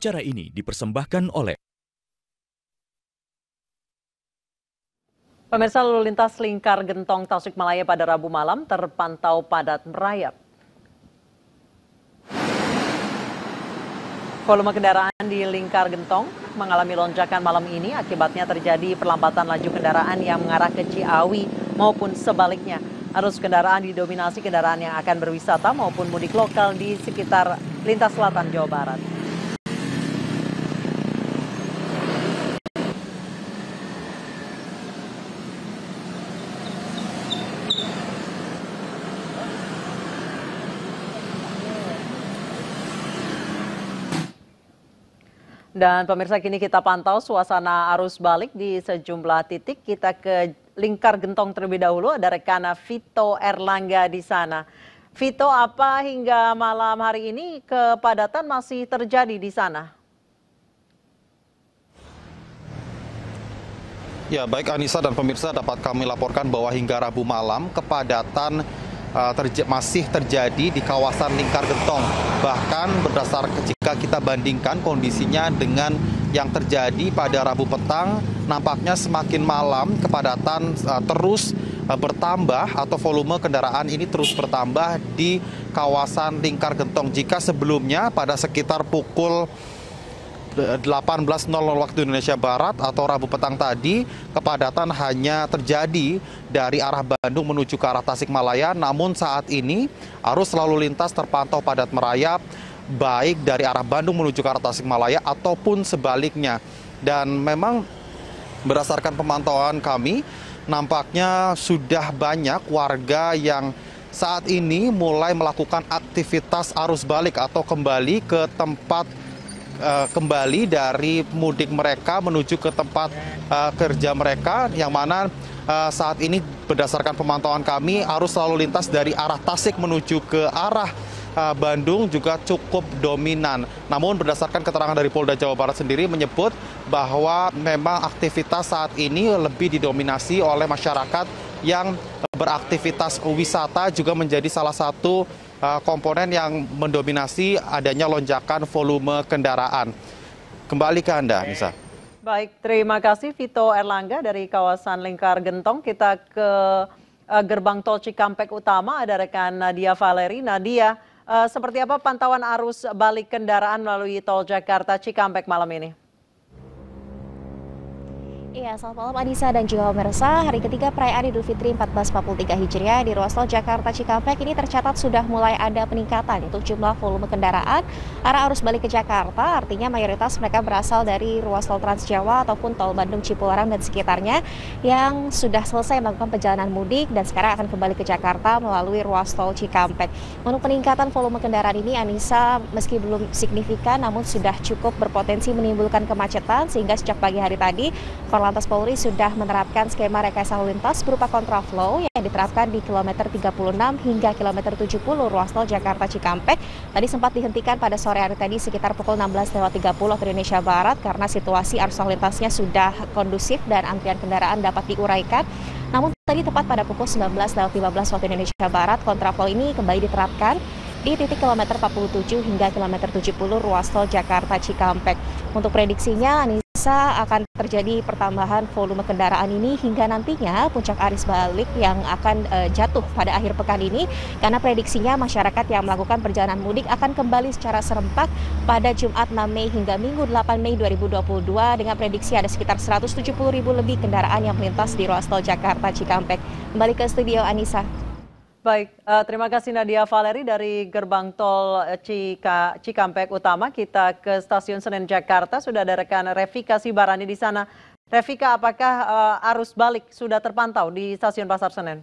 Acara ini dipersembahkan oleh Pemirsa, lalu lintas Lingkar Gentong Tasikmalaya pada Rabu malam terpantau padat merayap. Volume kendaraan di Lingkar Gentong mengalami lonjakan malam ini, akibatnya terjadi perlambatan laju kendaraan yang mengarah ke Ciawi maupun sebaliknya. Arus kendaraan didominasi kendaraan yang akan berwisata maupun mudik lokal di sekitar lintas selatan Jawa Barat. Dan pemirsa, kini kita pantau suasana arus balik di sejumlah titik. Kita ke Lingkar Gentong terlebih dahulu, ada rekan Vito Erlangga di sana. Vito, apa hingga malam hari ini kepadatan masih terjadi di sana? Ya, baik Anissa dan pemirsa, dapat kami laporkan bahwa hingga Rabu malam kepadatan masih terjadi di kawasan Lingkar Gentong. Bahkan berdasarkan jika kita bandingkan kondisinya dengan yang terjadi pada Rabu petang, nampaknya semakin malam kepadatan terus bertambah atau volume kendaraan ini terus bertambah di kawasan Lingkar Gentong. Jika sebelumnya pada sekitar pukul 18.00 waktu Indonesia Barat atau Rabu petang tadi, kepadatan hanya terjadi dari arah Bandung menuju ke arah Tasikmalaya. Namun saat ini arus lalu lintas terpantau padat merayap, baik dari arah Bandung menuju ke arah Tasikmalaya ataupun sebaliknya. Dan memang berdasarkan pemantauan kami, nampaknya sudah banyak warga yang saat ini mulai melakukan aktivitas arus balik atau kembali ke tempat kembali dari mudik mereka menuju ke tempat kerja mereka, yang mana saat ini berdasarkan pemantauan kami arus lalu lintas dari arah Tasik menuju ke arah Bandung juga cukup dominan. Namun berdasarkan keterangan dari Polda Jawa Barat sendiri menyebut bahwa memang aktivitas saat ini lebih didominasi oleh masyarakat yang beraktivitas wisata, juga menjadi salah satu komponen yang mendominasi adanya lonjakan volume kendaraan. Kembali ke Anda, Nisa. Baik, terima kasih Vito Erlangga dari kawasan Lingkar Gentong. Kita ke gerbang tol Cikampek Utama, ada rekan Nadia Valeri. Nadia, seperti apa pantauan arus balik kendaraan melalui tol Jakarta Cikampek malam ini? Iya, selamat malam Anissa dan juga pemirsa. Hari ketiga perayaan Idul Fitri 1443 Hijriah di ruas tol Jakarta Cikampek ini tercatat sudah mulai ada peningkatan untuk jumlah volume kendaraan arah arus balik ke Jakarta. Artinya mayoritas mereka berasal dari ruas tol Trans Jawa ataupun tol Bandung Cipularang dan sekitarnya yang sudah selesai melakukan perjalanan mudik dan sekarang akan kembali ke Jakarta melalui ruas tol Cikampek. Untuk peningkatan volume kendaraan ini, Anissa, meski belum signifikan namun sudah cukup berpotensi menimbulkan kemacetan, sehingga sejak pagi hari tadi Korlantas Polri sudah menerapkan skema rekayasa lalu lintas berupa kontraflow yang diterapkan di kilometer 36 hingga kilometer 70 ruas tol Jakarta Cikampek. Tadi sempat dihentikan pada sore hari tadi sekitar pukul 16.30 waktu Indonesia Barat karena situasi arus lalu lintasnya sudah kondusif dan antrian kendaraan dapat diuraikan. Namun tadi tepat pada pukul 19.15 waktu Indonesia Barat, kontraflow ini kembali diterapkan di titik kilometer 47 hingga kilometer 70 ruas tol Jakarta Cikampek. Untuk prediksinya, akan terjadi pertambahan volume kendaraan ini hingga nantinya puncak arus balik yang akan jatuh pada akhir pekan ini, karena prediksinya masyarakat yang melakukan perjalanan mudik akan kembali secara serempak pada Jumat 6 Mei hingga Minggu 8 Mei 2022 dengan prediksi ada sekitar 170.000 lebih kendaraan yang melintas di ruas tol Jakarta Cikampek. Kembali ke studio, Anissa. Baik, terima kasih Nadia Valeri dari gerbang tol Cikampek Utama. Kita ke Stasiun Senen Jakarta, sudah ada rekan Revika Sibarani di sana. Revika, apakah arus balik sudah terpantau di Stasiun Pasar Senen?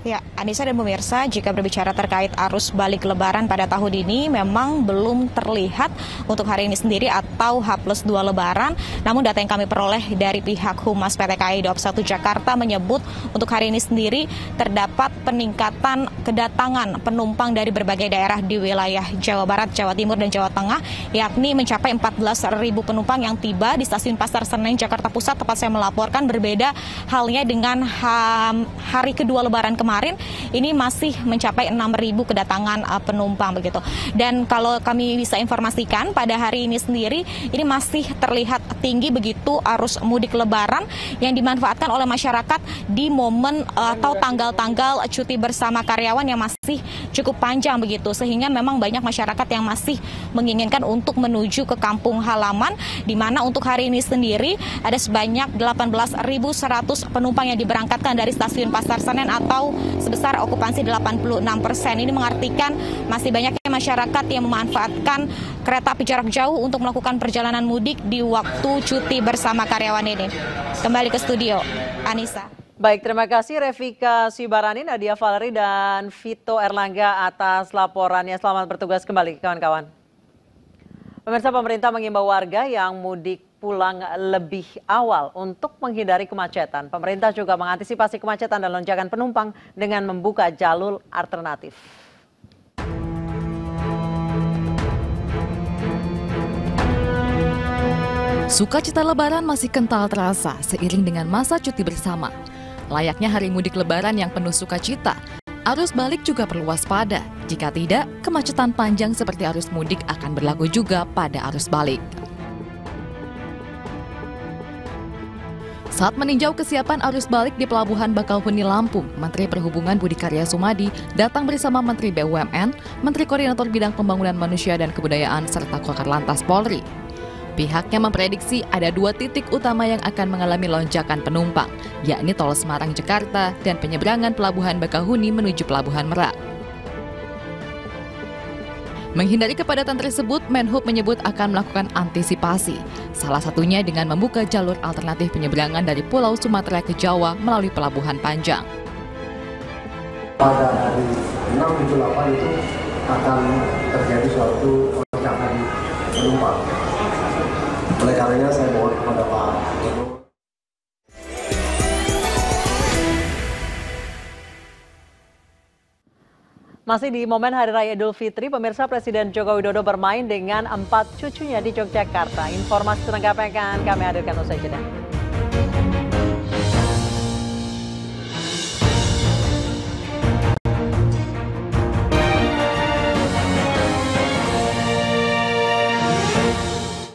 Ya, Anissa dan pemirsa, jika berbicara terkait arus balik Lebaran pada tahun ini memang belum terlihat untuk hari ini sendiri atau H+2 Lebaran. Namun data yang kami peroleh dari pihak Humas PT KAI Daob 1 Jakarta menyebut untuk hari ini sendiri terdapat peningkatan kedatangan penumpang dari berbagai daerah di wilayah Jawa Barat, Jawa Timur, dan Jawa Tengah, yakni mencapai 14.000 penumpang yang tiba di Stasiun Pasar Senen Jakarta Pusat. Tempat saya melaporkan berbeda halnya dengan hari kedua Lebaran kemarin, kemarin ini masih mencapai 6.000 kedatangan penumpang begitu. Dan kalau kami bisa informasikan pada hari ini sendiri ini masih terlihat tinggi begitu arus mudik lebaran yang dimanfaatkan oleh masyarakat di momen atau tanggal-tanggal cuti bersama karyawan yang masih cukup panjang begitu, sehingga memang banyak masyarakat yang masih menginginkan untuk menuju ke kampung halaman, di mana untuk hari ini sendiri ada sebanyak 18.100 penumpang yang diberangkatkan dari stasiun Pasar Senen atau sebesar okupansi 86%. Ini mengartikan masih banyaknya masyarakat yang memanfaatkan kereta api jarak jauh untuk melakukan perjalanan mudik di waktu cuti bersama karyawan ini. Kembali ke studio, Anissa. Baik, terima kasih Revika Sibarani, Nadia Valeri, dan Vito Erlangga atas laporannya. Selamat bertugas kembali, kawan-kawan. Pemirsa, pemerintah mengimbau warga yang mudik pulang lebih awal untuk menghindari kemacetan. Pemerintah juga mengantisipasi kemacetan dan lonjakan penumpang dengan membuka jalur alternatif. Sukacita Lebaran masih kental terasa seiring dengan masa cuti bersama. Layaknya hari mudik Lebaran yang penuh sukacita, arus balik juga perlu waspada. Jika tidak, kemacetan panjang seperti arus mudik akan berlaku juga pada arus balik. Saat meninjau kesiapan arus balik di Pelabuhan Bakauheni Lampung, Menteri Perhubungan Budi Karya Sumadi datang bersama Menteri BUMN, Menteri Koordinator Bidang Pembangunan Manusia dan Kebudayaan, serta Korlantas Polri. Pihaknya memprediksi ada 2 titik utama yang akan mengalami lonjakan penumpang, yakni Tol Semarang-Jakarta dan penyeberangan Pelabuhan Bakauheni menuju Pelabuhan Merak. Menghindari kepadatan tersebut, Menhub menyebut akan melakukan antisipasi. Salah satunya dengan membuka jalur alternatif penyeberangan dari Pulau Sumatera ke Jawa melalui Pelabuhan Panjang. Pada hari 6, 7, 8 itu akan terjadi suatu lonjakan penumpang. Oleh karenanya saya mohon kepada Pak Gubernur. Masih di momen Hari Raya Idul Fitri, pemirsa, Presiden Joko Widodo bermain dengan 4 cucunya di Yogyakarta. Informasi selengkapnya akan kami hadirkan usai jeda.